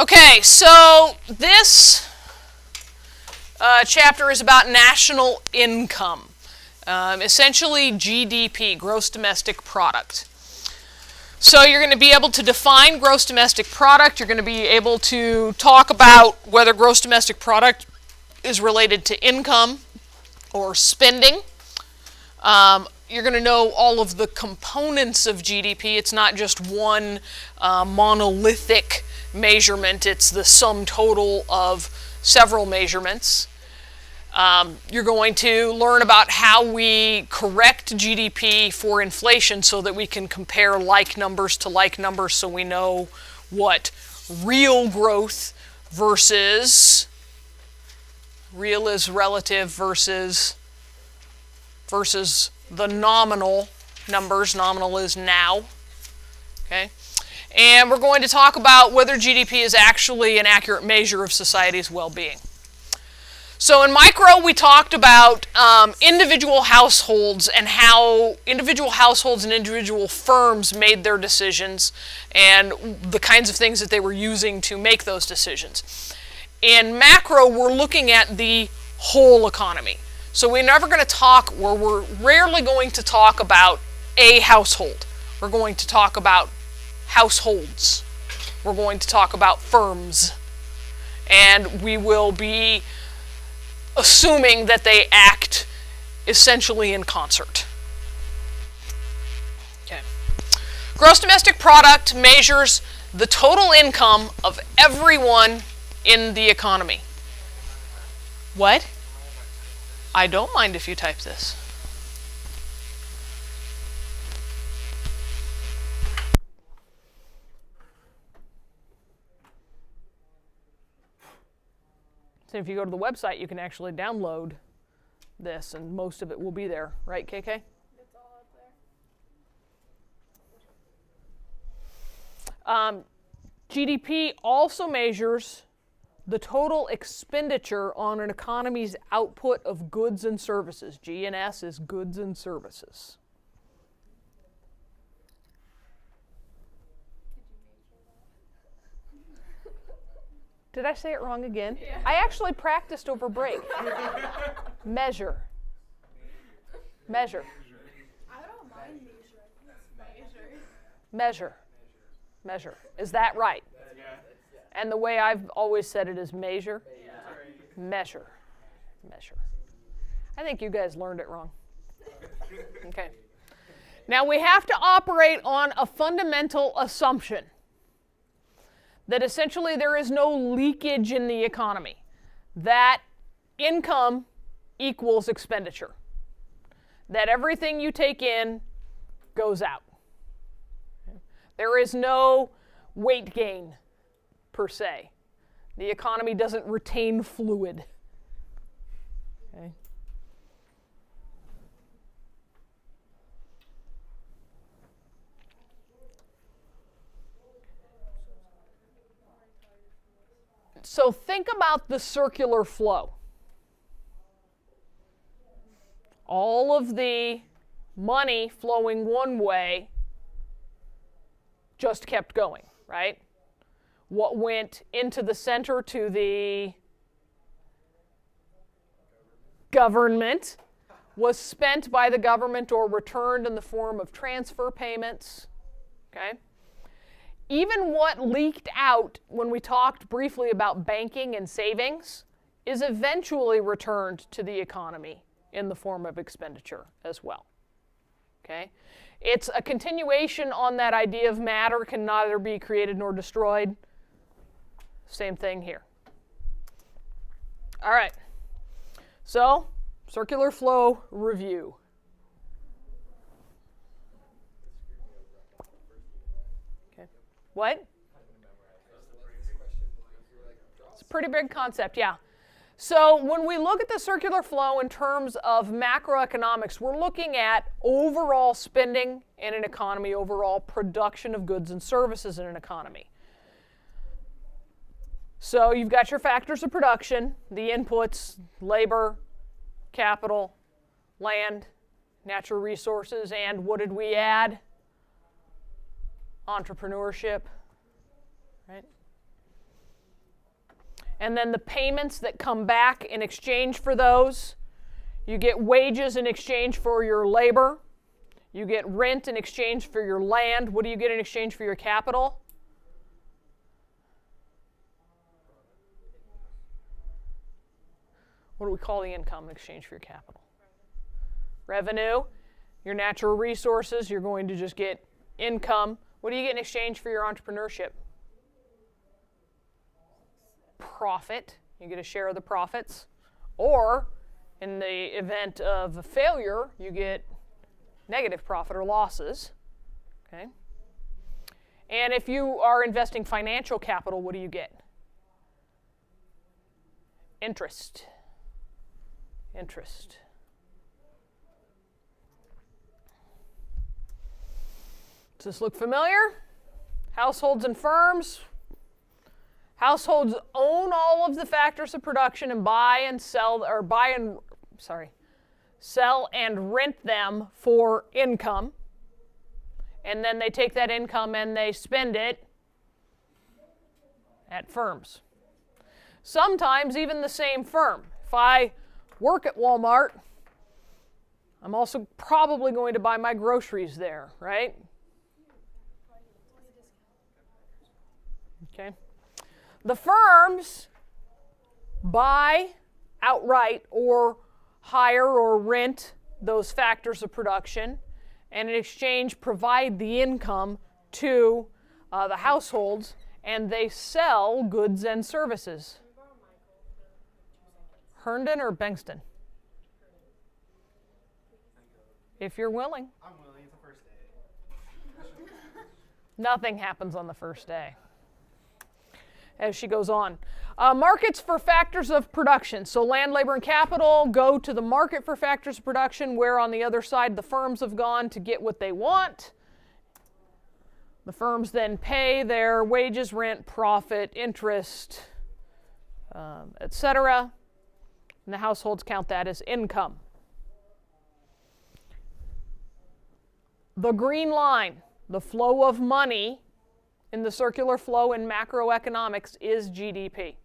Okay, so this chapter is about national income, essentially GDP, gross domestic product. So you're going to be able to define gross domestic product. You're going to be able to talk about whether gross domestic product is related to income or spending. You're going to know all of the components of GDP. It's not just one monolithic measurement. It's the sum total of several measurements. You're going to learn about how we correct GDP for inflation so that we can compare like numbers to like numbers so we know what real growth versus real is relative versus the nominal numbers. Nominal is now. Okay? And we're going to talk about whether GDP is actually an accurate measure of society's well-being. So in micro, we talked about individual households and how individual households and individual firms made their decisions and the kinds of things that they were using to make those decisions. In macro, we're looking at the whole economy. So we're never going to talk, or we're rarely going to talk about a household. We're going to talk about households. We're going to talk about firms. And we will be assuming that they act essentially in concert. Okay. Gross domestic product measures the total income of everyone in the economy. What? I don't mind if you type this. So if you go to the website, you can actually download this, and most of it will be there. Right, KK? It's all up there. GDP also measures the total expenditure on an economy's output of goods and services. G and S is goods and services. Did I say it wrong again? Yeah. I actually practiced over break. Measure. Measure. I don't mind measuring. Measure. Measure. Is that right? Yeah. And the way I've always said it is measure. Measure. Measure. I think you guys learned it wrong. Okay. Now we have to operate on a fundamental assumption that essentially there is no leakage in the economy, that income equals expenditure, that everything you take in goes out. There is no weight gain per se. The economy doesn't retain fluid. Okay. So think about the circular flow. All of the money flowing one way just kept going, right? What went into the center to the government was spent by the government or returned in the form of transfer payments, okay? Even what leaked out when we talked briefly about banking and savings is eventually returned to the economy in the form of expenditure as well. Okay? It's a continuation on that idea of matter can neither be created nor destroyed. Same thing here. All right. So, circular flow review. What? It's a pretty big concept, yeah. So when we look at the circular flow in terms of macroeconomics, we're looking at overall spending in an economy, overall production of goods and services in an economy. So you've got your factors of production, the inputs, labor, capital, land, natural resources, and what did we add? Entrepreneurship, right? and then the payments that come back in exchange for those. You get wages in exchange for your labor. You get rent in exchange for your land. What do you get in exchange for your capital? What do we call the income in exchange for your capital? Revenue. Your natural resources, you're going to just get income. What do you get in exchange for your entrepreneurship? Profit. You get a share of the profits. Or, in the event of a failure, you get negative profit or losses. Okay? And if you are investing financial capital, what do you get? Interest. Interest. Does this look familiar? Households and firms. Households own all of the factors of production and sell and rent them for income. And then they take that income and they spend it at firms. Sometimes even the same firm. If I work at Walmart, I'm also probably going to buy my groceries there, right? Okay. The firms buy outright or hire or rent those factors of production, and in exchange provide the income to the households, and they sell goods and services. Herndon or Bengston? If you're willing. I'm willing. It's the first day. Nothing happens on the first day. As she goes on. Markets for factors of production. So land, labor, and capital go to the market for factors of production, where on the other side the firms have gone to get what they want. The firms then pay their wages, rent, profit, interest, etc. And the households count that as income. The green line, the flow of money in the circular flow in macroeconomics, is GDP.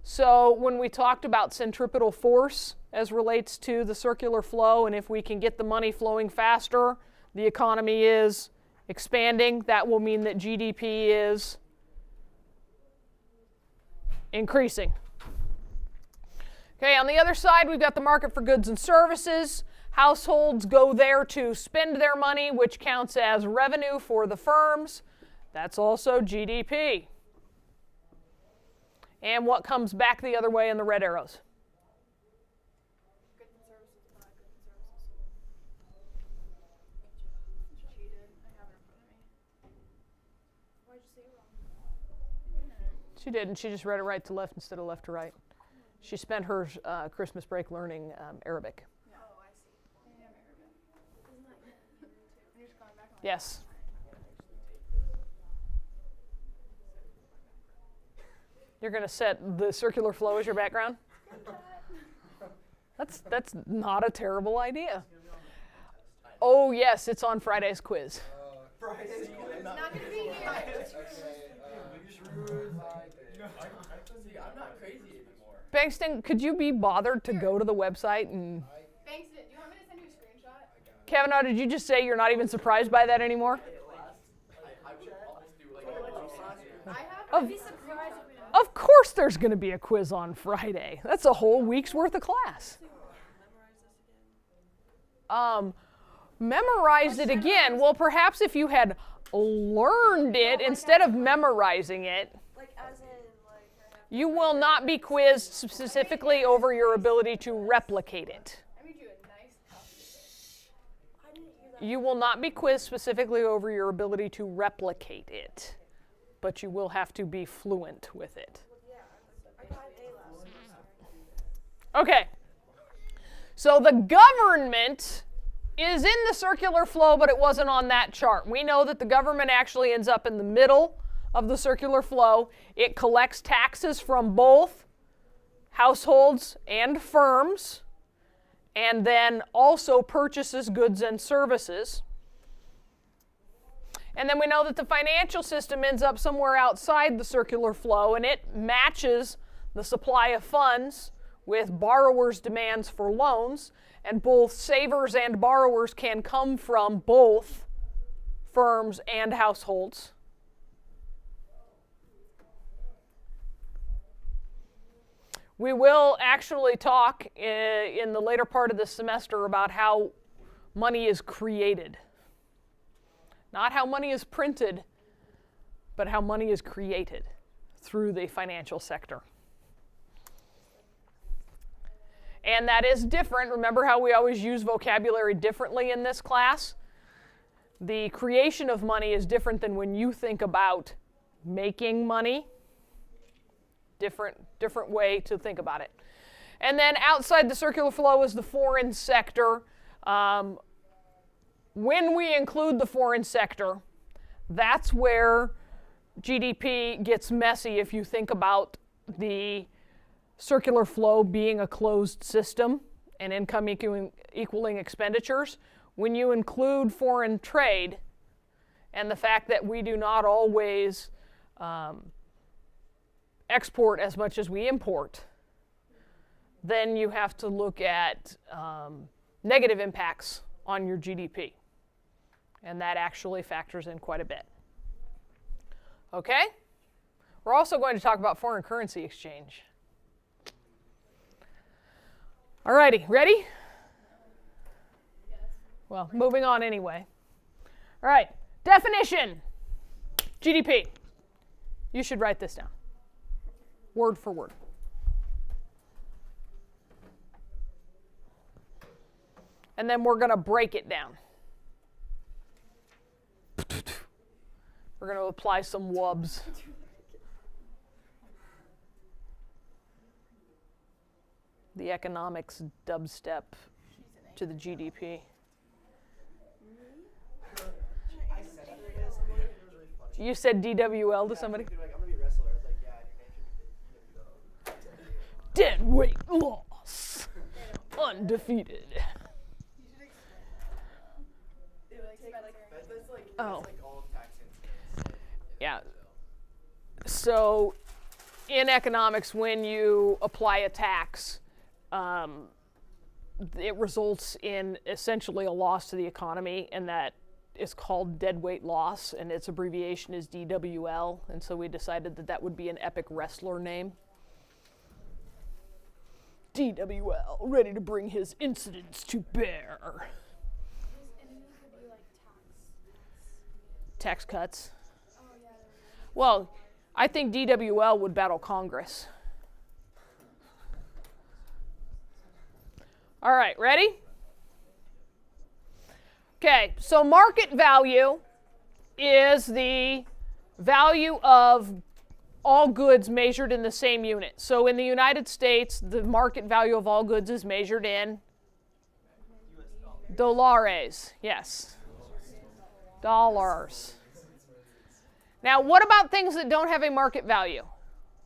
So when we talked about centripetal force as relates to the circular flow, and if we can get the money flowing faster, the economy is expanding, that will mean that GDP is increasing. Okay, on the other side, we've got the market for goods and services. Households go there to spend their money, which counts as revenue for the firms. That's also GDP. And what comes back the other way in the red arrows? Goods and services buy goods and services. Cheated. I have it in front of me. Why'd you say it wrong? She didn't. She just read it right to left instead of left to right. She spent her Christmas break learning Arabic. Oh, I see. I am Arabic. Isn't that good? And you're just going back on Yes. You're going to set the circular flow as your background? That's not a terrible idea. Oh, yes, it's on Friday's quiz. Friday's It's not going to be here. See, I'm not crazy anymore. Bankston, could you be bothered to go to the website and... Bankston, do you want me to send you a screenshot? Kavanaugh, did you just say you're not even surprised by that anymore? I would almost do like I'd be surprised if we didn't. Of course there's going to be a quiz on Friday. That's a whole week's worth of class. Memorize it again. Well, perhaps if you had learned it instead of memorizing it, Like as in like I have you will not be quizzed specifically over your ability to replicate it. I made you a nice copy. I didn't hear that. You will not be quizzed specifically over your ability to replicate it, but you will have to be fluent with it. Yeah, I got an A last semester. Okay. So the government is in the circular flow, but it wasn't on that chart. We know that the government actually ends up in the middle of the circular flow. It collects taxes from both households and firms, and then also purchases goods and services. And then we know that the financial system ends up somewhere outside the circular flow, and it matches the supply of funds with borrowers' demands for loans, and both savers and borrowers can come from both firms and households. We will actually talk in the later part of the semester about how money is created. Not how money is printed, but how money is created through the financial sector. And that is different. Remember how we always use vocabulary differently in this class? The creation of money is different than when you think about making money. Different way to think about it. And then outside the circular flow is the foreign sector. When we include the foreign sector, that's where GDP gets messy if you think about the circular flow being a closed system and income equaling expenditures. When you include foreign trade and the fact that we do not always export as much as we import, then you have to look at negative impacts on your GDP. And that actually factors in quite a bit. Okay? We're also going to talk about foreign currency exchange. All righty, ready? Well, moving on anyway. All right, definition, GDP. You should write this down, word for word. And then we're going to break it down. We're going to apply some wubs. The economics dubstep to the GDP. You said DWL to somebody? I'm gonna be a wrestler. I was like, yeah, your name should be Dead weight loss. Undefeated. Oh. Yeah. So in economics, when you apply a tax, it results in essentially a loss to the economy, and that is called deadweight loss, and its abbreviation is DWL, and so we decided that that would be an epic wrestler name. DWL, ready to bring his incidents to bear. His enemy could be like Tax cuts. Oh yeah. Well, I think DWL would battle Congress. All right, ready? Okay, so market value is the value of all goods measured in the same unit. So in the United States, the market value of all goods is measured in dollars. Yes. Dollars. Now, what about things that don't have a market value?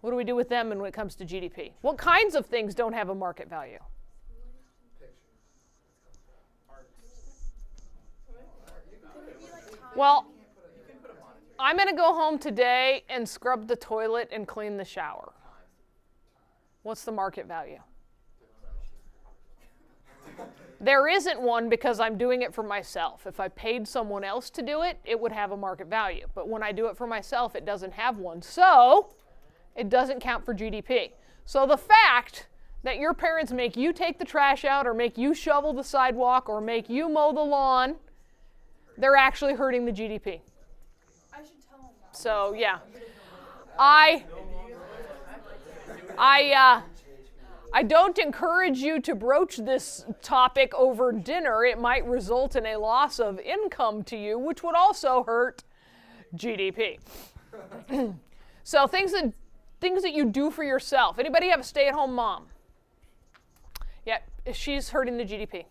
What do we do with them when it comes to GDP? What kinds of things don't have a market value? Well, I'm going to go home today and scrub the toilet and clean the shower. What's the market value? There isn't one because I'm doing it for myself. If I paid someone else to do it, it would have a market value. But when I do it for myself, it doesn't have one. So it doesn't count for GDP. So the fact that your parents make you take the trash out or make you shovel the sidewalk or make you mow the lawn, they're actually hurting the GDP. I should tell him that. So yeah, I don't encourage you to broach this topic over dinner. It might result in a loss of income to you, which would also hurt GDP. So things that you do for yourself. Anybody have a stay-at-home mom? Yeah, she's hurting the GDP.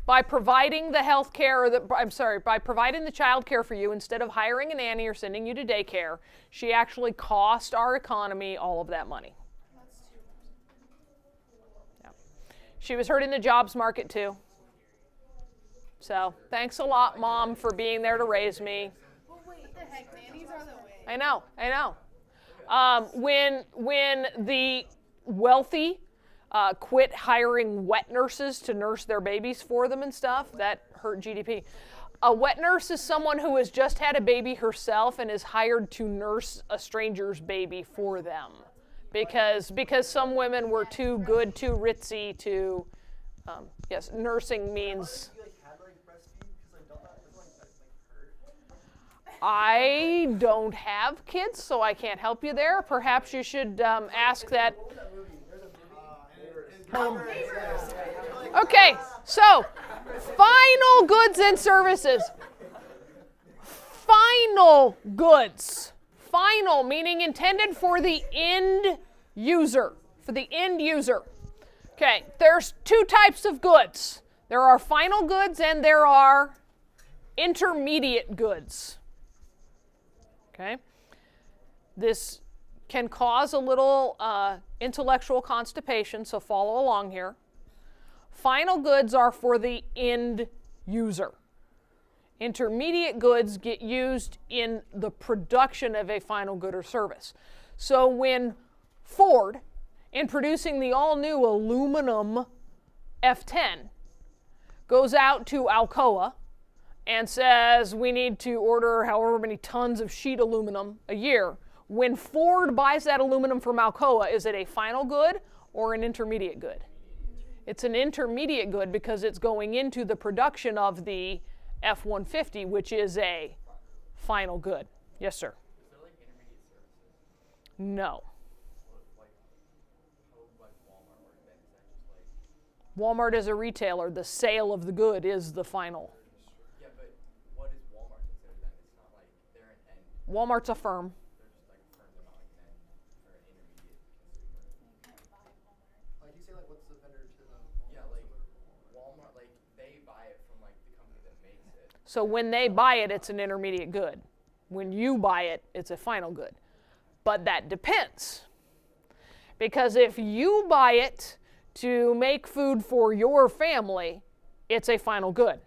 By providing the health care, by providing the child care for you instead of hiring a nanny or sending you to daycare, she actually cost our economy all of that money. Yeah. She was hurting the jobs market too. So thanks a lot, Mom, for being there to raise me. Well, wait. What the heck? Nannies are the way. I know. When the wealthy quit hiring wet nurses to nurse their babies for them and stuff, that hurt GDP. A wet nurse is someone who has just had a baby herself and is hired to nurse a stranger's baby for them, because some women were too good, too ritzy to. Yes, nursing means. You had breastfeed because don't that hurt? I don't have kids, so I can't help you there. Perhaps you should ask that. What was that movie? There's a movie. Okay, so final goods and services. Final goods. Final meaning intended for the end user. For the end user. Okay, there's two types of goods. There are final goods and there are intermediate goods. Okay, this can cause a little intellectual constipation, so follow along here. Final goods are for the end user. Intermediate goods get used in the production of a final good or service. So when Ford, in producing the all-new aluminum F10, goes out to Alcoa and says we need to order however many tons of sheet aluminum a year, when Ford buys that aluminum from Alcoa, is it a final good or an intermediate good? It's an intermediate good because it's going into the production of the F-150, which is a final good. Yes, sir? Is there intermediate services? No. Walmart Walmart is a retailer. The sale of the good is the final. Yeah, but what is Walmart considered then? It's not like they're an end. Walmart's a firm. They're just a firm, they're not an end or an intermediate consumer. Like you say, what's the vendor to them? Yeah, Walmart, they buy it from the company that makes it. So when they buy it, it's an intermediate good. When you buy it, it's a final good. But that depends. Because if you buy it to make food for your family, it's a final good.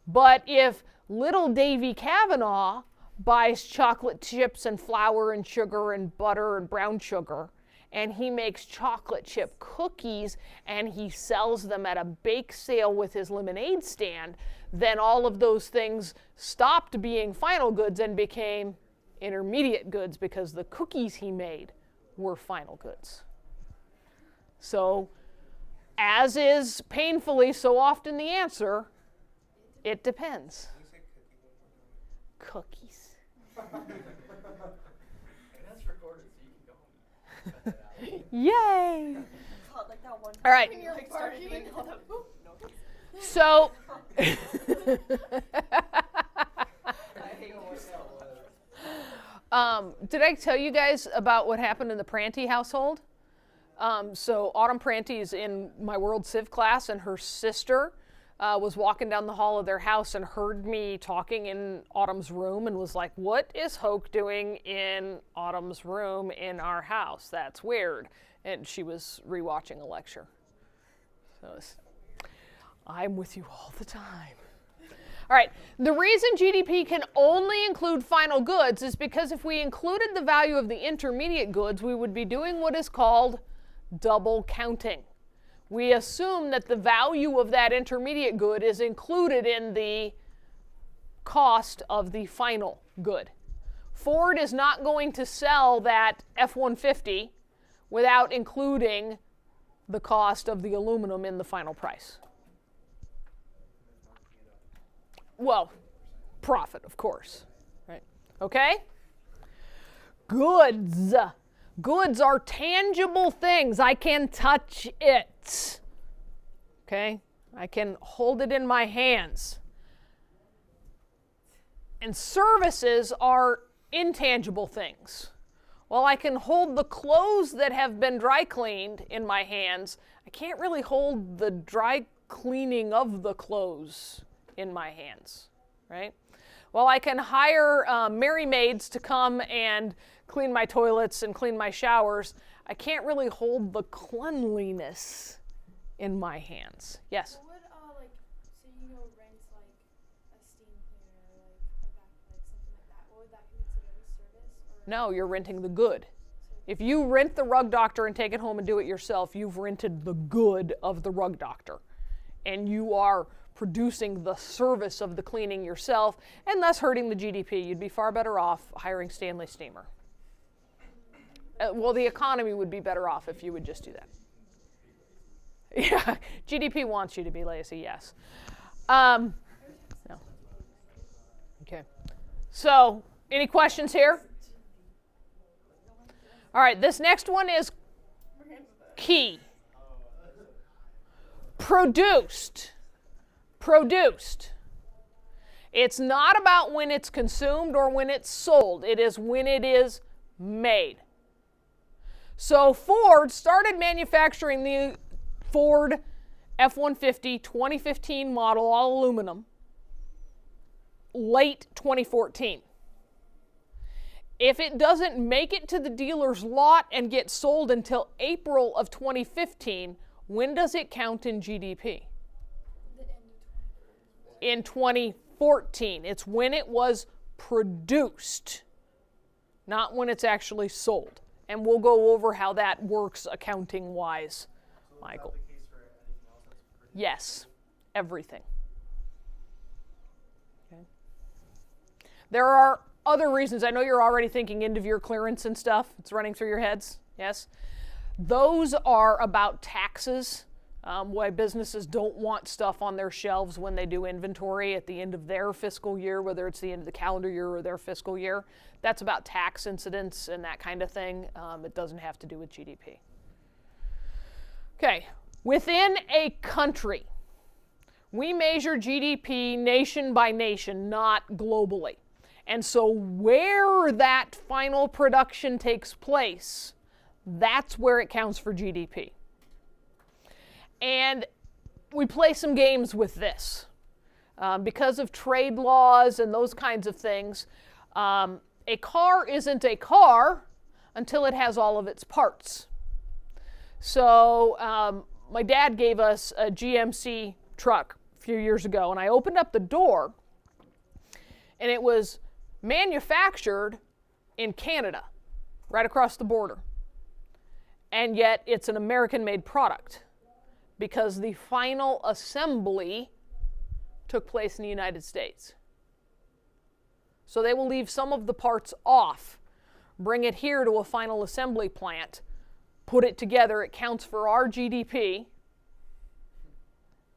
But if little Davy Kavanaugh buys chocolate chips and flour and sugar and butter and brown sugar, and he makes chocolate chip cookies and he sells them at a bake sale with his lemonade stand, then all of those things stopped being final goods and became intermediate goods because the cookies he made were final goods. So, as is painfully so often the answer, it depends. Cookies. And that's recorded, so you can go home and cut that out. Yay! God, like that one All right. time when you started doing all that. So, did I tell you guys about what happened in the Pranty household? So Autumn Pranty is in my World Civ class, and her sister was walking down the hall of their house and heard me talking in Autumn's room and was like, "What is Hoke doing in Autumn's room in our house? That's weird." And she was rewatching a lecture. So I'm with you all the time. All right, the reason GDP can only include final goods is because if we included the value of the intermediate goods, we would be doing what is called double counting. We assume that the value of that intermediate good is included in the cost of the final good. Ford is not going to sell that F-150 without including the cost of the aluminum in the final price. Well, profit, of course, right? Okay? Goods. Goods are tangible things. I can touch it. Okay? I can hold it in my hands. And services are intangible things. While I can hold the clothes that have been dry cleaned in my hands, I can't really hold the dry cleaning of the clothes in my hands, right? While I can hire merry maids to come and clean my toilets and clean my showers, I can't really hold the cleanliness in my hands. Yes? What would, say you go rent steam cleaner, like something like that, what would that be considered a service? Or No, you're renting the good. If you rent the rug doctor and take it home and do it yourself, you've rented the good of the rug doctor. And you are producing the service of the cleaning yourself and thus hurting the GDP. You'd be far better off hiring Stanley Steamer. Well, the economy would be better off if you would just do that. Yeah, GDP wants you to be lazy, yes. No. Okay. So, any questions here? All right, this next one is key. Produced. Produced. It's not about when it's consumed or when it's sold. It is when it is made. So Ford started manufacturing the Ford F-150 2015 model, all aluminum, late 2014. If it doesn't make it to the dealer's lot and get sold until April of 2015, when does it count in GDP? the end of 2014. In 2014. It's when it was produced, not when it's actually sold. And we'll go over how that works accounting-wise, Michael. Is that the case for anything else that's produced? Yes, everything. Okay. There are other reasons. I know you're already thinking end of year clearance and stuff. It's running through your heads. Yes. Those are about taxes. Why businesses don't want stuff on their shelves when they do inventory at the end of their fiscal year, whether it's the end of the calendar year or their fiscal year. That's about tax incidents and that kind of thing. It doesn't have to do with GDP. Okay, within a country, we measure GDP nation by nation, not globally. And so where that final production takes place, that's where it counts for GDP. And we play some games with this. Because of trade laws and those kinds of things, a car isn't a car until it has all of its parts. So my dad gave us a GMC truck a few years ago, and I opened up the door, and it was manufactured in Canada, right across the border. And yet it's an American-made product because the final assembly took place in the United States. So they will leave some of the parts off, bring it here to a final assembly plant, put it together, it counts for our GDP,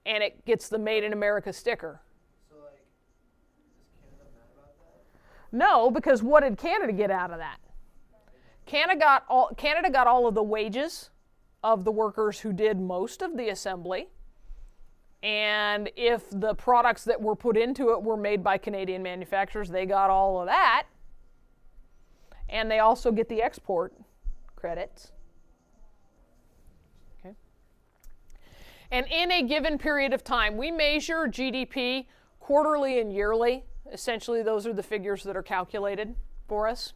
and it gets the Made in America sticker. So, like, is Canada mad about that? No, because what did Canada get out of that? Canada got all of the wages of the workers who did most of the assembly. And if the products that were put into it were made by Canadian manufacturers, they got all of that. And they also get the export credits. Okay. And in a given period of time, we measure GDP quarterly and yearly. Essentially, those are the figures that are calculated for us.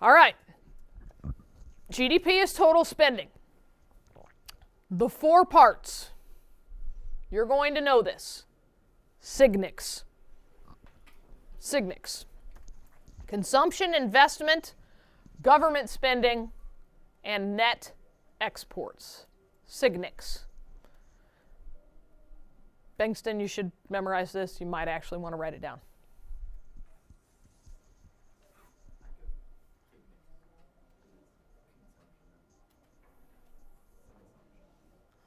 All right. GDP is total spending. The four parts. You're going to know this. SIGNIX. SIGNIX. Consumption, investment, government spending, and net exports. SIGNIX. Bengston, you should memorize this. You might actually want to write it down.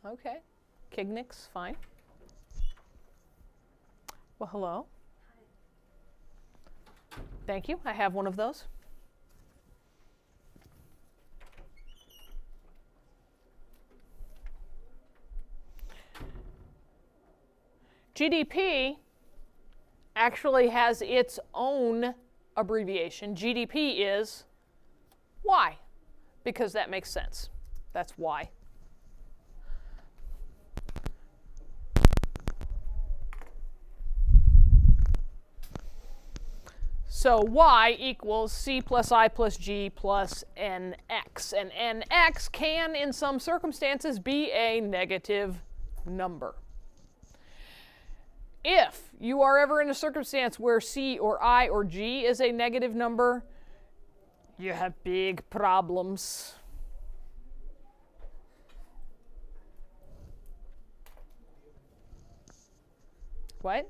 Okay. KIGNIX, fine. Well, hello. Thank you. I have one of those. GDP actually has its own abbreviation. GDP is Y, because that makes sense. That's why. So y equals c plus I plus g plus nx. And nx can, in some circumstances, be a negative number. If you are ever in a circumstance where C or I or G is a negative number, you have big problems. What?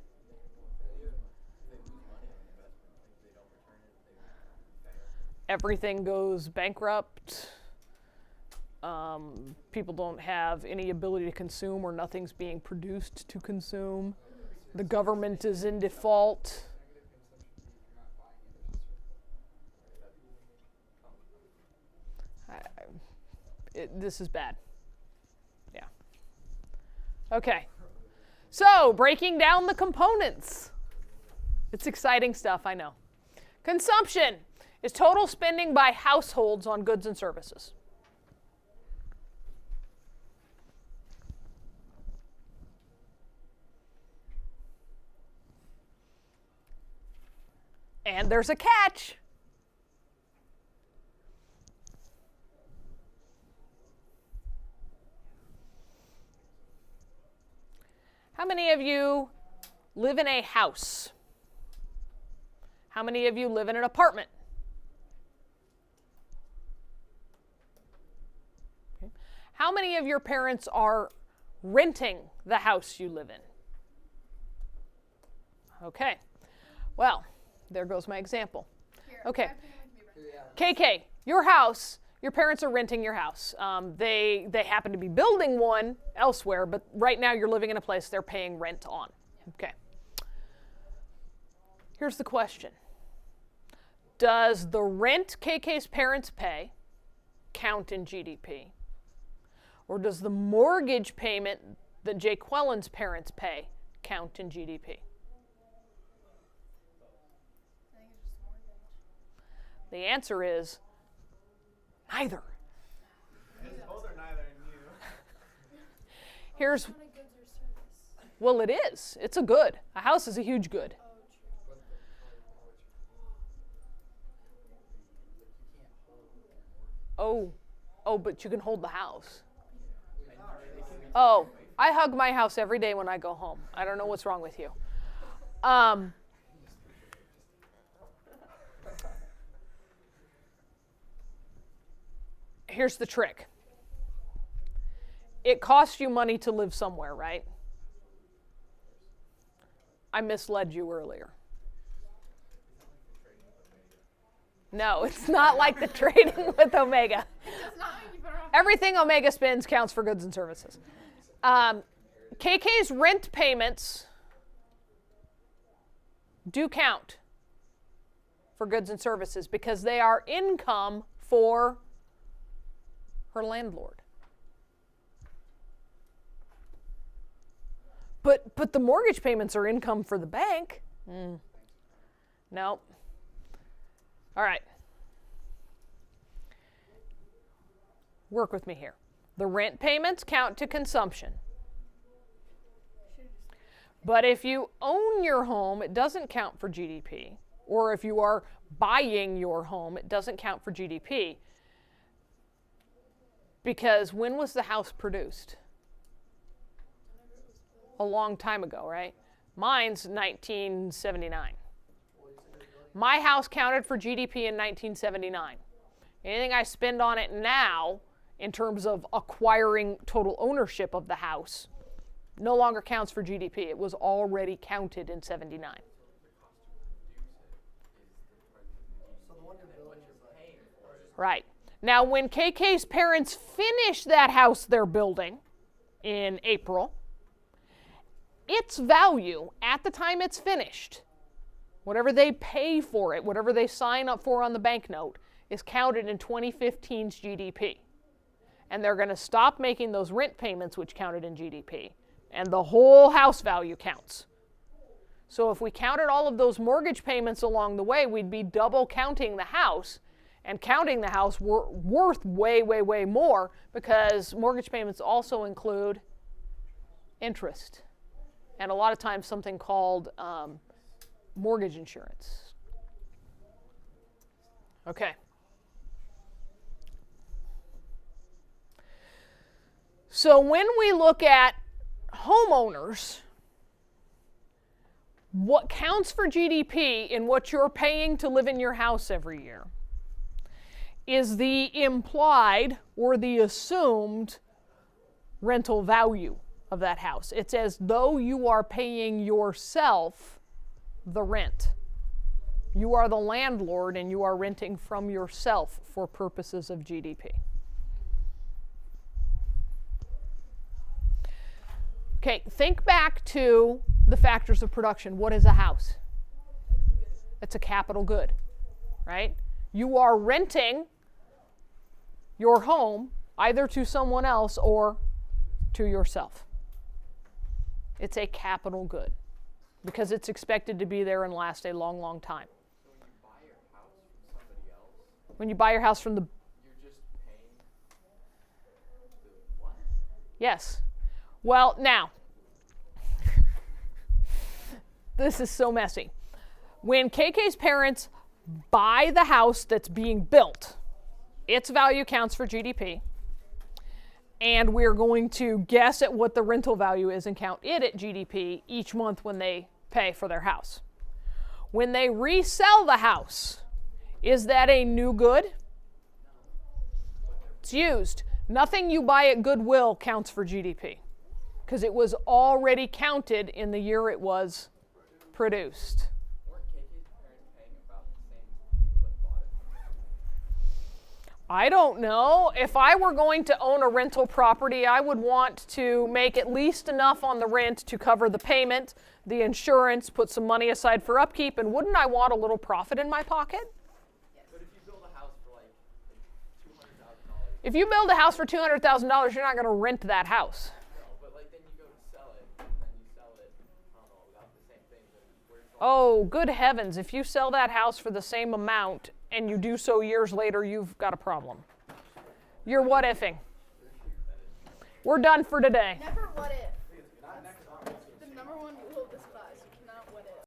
Everything goes bankrupt. People don't have any ability to consume, or nothing's being produced to consume. The government is in default. This is bad. Yeah. Okay. So, breaking down the components. It's exciting stuff, I know. Consumption is total spending by households on goods and services. And there's a catch. How many of you live in a house? How many of you live in an apartment? Okay. How many of your parents are renting the house you live in? Okay. Well, there goes my example. Okay. KK, your house, your parents are renting your house. They happen to be building one elsewhere, but right now you're living in a place they're paying rent on. Okay. Here's the question. Does the rent KK's parents pay count in GDP? Or does the mortgage payment that Jay Quellen's parents pay count in GDP? The answer is neither. Both are neither in you. Here's, well, it is. It's a good. A house is a huge good. Oh, but you can hold the house. Oh, I hug my house every day when I go home. I don't know what's wrong with you. Here's the trick. It costs you money to live somewhere, right? I misled you earlier. No, it's not like the trading with Omega. Everything Omega spends counts for goods and services. KK's rent payments do count for goods and services because they are income for her landlord. But the mortgage payments are income for the bank. No. All right. Work with me here. The rent payments count to consumption. But if you own your home, it doesn't count for GDP. Or if you are buying your home, it doesn't count for GDP. Because when was the house produced? A long time ago, right? Mine's 1979. My house counted for GDP in 1979. Anything I spend on it now, in terms of acquiring total ownership of the house, no longer counts for GDP. It was already counted in 79. Right. Now, when KK's parents finish that house they're building in April, its value at the time it's finished, whatever they pay for it, whatever they sign up for on the banknote, is counted in 2015's GDP. And they're going to stop making those rent payments, which counted in GDP, and the whole house value counts. So if we counted all of those mortgage payments along the way, we'd be double counting the house, and counting the house worth way, way, way more, because mortgage payments also include interest, and a lot of times something called mortgage insurance. Okay. So when we look at homeowners, what counts for GDP in what you're paying to live in your house every year is the implied or the assumed rental value of that house. It's as though you are paying yourself the rent. You are the landlord and you are renting from yourself for purposes of GDP. Okay, think back to the factors of production. What is a house? It's a capital good, right? You are renting your home either to someone else or to yourself. It's a capital good because it's expected to be there and last a long, long time. So when you buy your house from somebody else, When you buy your house from the... you're just paying the what? Yes. Well, now, this is so messy. When KK's parents buy the house that's being built, its value counts for GDP, and we're going to guess at what the rental value is and count it at GDP each month when they pay for their house. When they resell the house, is that a new good? It's used. Nothing you buy at Goodwill counts for GDP because it was already counted in the year it was produced. Weren't KK's parents paying about the same people that bought it from them? I don't know. If I were going to own a rental property, I would want to make at least enough on the rent to cover the payment, the insurance, put some money aside for upkeep, and wouldn't I want a little profit in my pocket? But if you build a house for like $200,000, If you build a house for $200,000, you're not going to rent that house. no, but like then you go to sell it, and then you sell it, I don't know, without the same thing, then where's all Oh, good heavens. If you sell that house for the same amount and you do so years later, you've got a problem. You're what-ifing. We're done for today. Never what if.